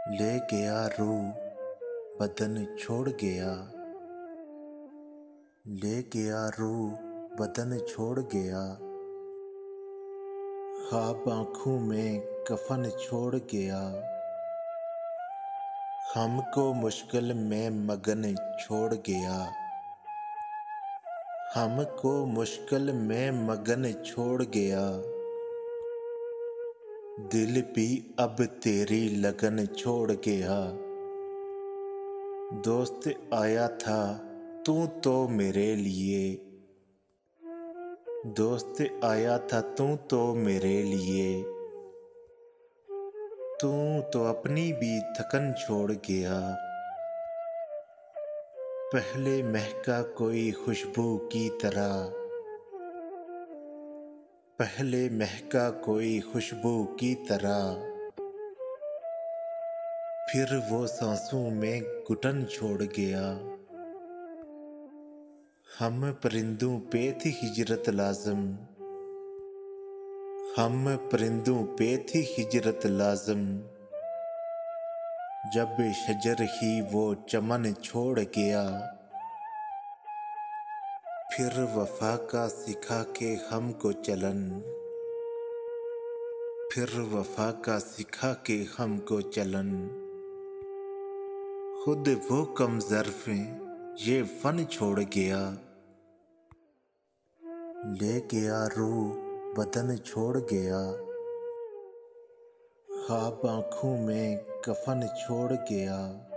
ले गया रूह बदन छोड़ गया। ले गया रूह बदन छोड़ गया। ख्वाब आँखों में कफन छोड़ गया। हमको मुश्किल में मगन छोड़ गया। हमको मुश्किल में मगन छोड़ गया। दिल भी अब तेरी लगन छोड़ गया। दोस्त आया था तू तो मेरे लिए। दोस्त आया था तू तो मेरे लिए। तू तो अपनी भी थकन छोड़ गया। पहले महका कोई खुशबू की तरह। पहले महका कोई खुशबू की तरह। फिर वो सांसों में घुटन छोड़ गया। हम परिंदों पे थी हिजरत लाज़िम। हम परिंदों पे थी हिजरत लाज़िम। जब शजर ही वो चमन छोड़ गया। फिर वफा का सिखा के हमको चलन। फिर वफा का सिखा के हमको चलन। खुद वो कम ज़र्फ़ें ये फ़न छोड़ गया। ले गया रूह बदन छोड़ गया। ख्वाब आँखों में कफन छोड़ गया।